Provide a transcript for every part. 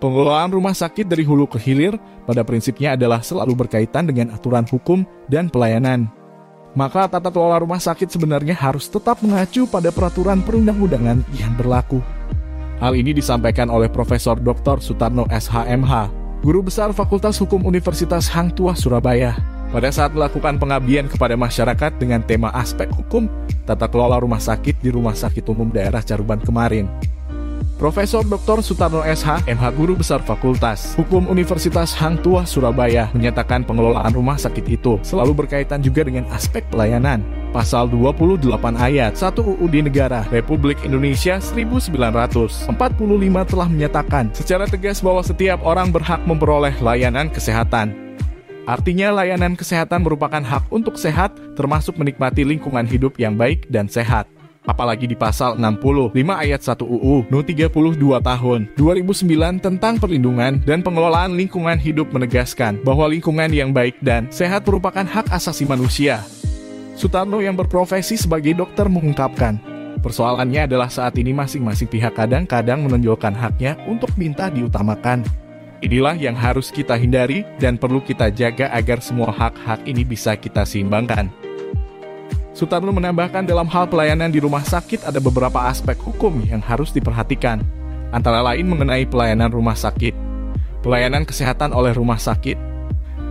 Pengelolaan rumah sakit dari hulu ke hilir pada prinsipnya adalah selalu berkaitan dengan aturan hukum dan pelayanan. Maka tata kelola rumah sakit sebenarnya harus tetap mengacu pada peraturan perundang-undangan yang berlaku. Hal ini disampaikan oleh Profesor Dr. Sutarno SHMH, Guru Besar Fakultas Hukum Universitas Hang Tuah Surabaya, pada saat melakukan pengabdian kepada masyarakat dengan tema aspek hukum tata kelola rumah sakit di Rumah Sakit Umum Daerah Caruban kemarin. Profesor Dr. Sutarno SHMH, Guru Besar Fakultas Hukum Universitas Hang Tuah Surabaya, menyatakan pengelolaan rumah sakit itu selalu berkaitan juga dengan aspek pelayanan. Pasal 28 ayat 1 UUD Negara Republik Indonesia 1945 telah menyatakan secara tegas bahwa setiap orang berhak memperoleh layanan kesehatan. Artinya layanan kesehatan merupakan hak untuk sehat, termasuk menikmati lingkungan hidup yang baik dan sehat. Apalagi di pasal 65 ayat 1 UU No 32 tahun 2009 tentang perlindungan dan pengelolaan lingkungan hidup menegaskan bahwa lingkungan yang baik dan sehat merupakan hak asasi manusia. Sutarno yang berprofesi sebagai dokter mengungkapkan, persoalannya adalah saat ini masing-masing pihak kadang-kadang menonjolkan haknya untuk minta diutamakan. Inilah yang harus kita hindari dan perlu kita jaga agar semua hak-hak ini bisa kita seimbangkan. Sutarno menambahkan dalam hal pelayanan di rumah sakit ada beberapa aspek hukum yang harus diperhatikan, antara lain mengenai pelayanan rumah sakit, pelayanan kesehatan oleh rumah sakit,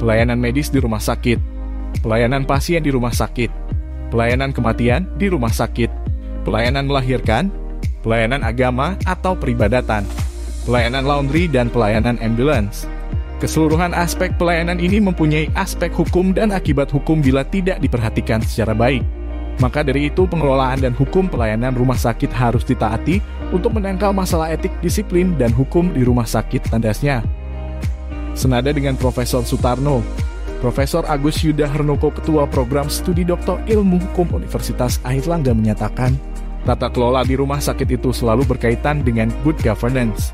pelayanan medis di rumah sakit, pelayanan pasien di rumah sakit, pelayanan kematian di rumah sakit, pelayanan melahirkan, pelayanan agama atau peribadatan, pelayanan laundry dan pelayanan ambulans. Keseluruhan aspek pelayanan ini mempunyai aspek hukum dan akibat hukum bila tidak diperhatikan secara baik. Maka dari itu pengelolaan dan hukum pelayanan rumah sakit harus ditaati untuk menangkal masalah etik, disiplin, dan hukum di rumah sakit, tandasnya. Senada dengan Profesor Sutarno, Profesor Agus Yuda Harnoko, Ketua Program Studi Doktor Ilmu Hukum Universitas Airlangga menyatakan, tata kelola di rumah sakit itu selalu berkaitan dengan good governance.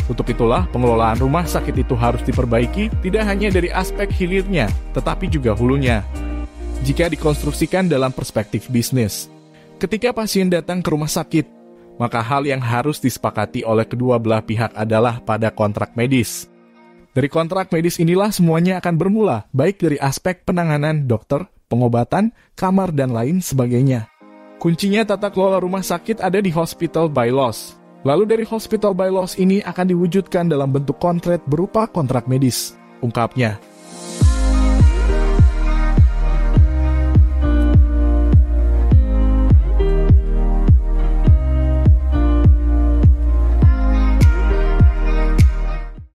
Untuk itulah pengelolaan rumah sakit itu harus diperbaiki tidak hanya dari aspek hilirnya, tetapi juga hulunya. Jika dikonstruksikan dalam perspektif bisnis, ketika pasien datang ke rumah sakit, maka hal yang harus disepakati oleh kedua belah pihak adalah pada kontrak medis. Dari kontrak medis inilah semuanya akan bermula, baik dari aspek penanganan dokter, pengobatan, kamar, dan lain sebagainya. Kuncinya tata kelola rumah sakit ada di hospital bylaws. Lalu dari hospital bylaws ini akan diwujudkan dalam bentuk kontrak berupa kontrak medis, ungkapnya.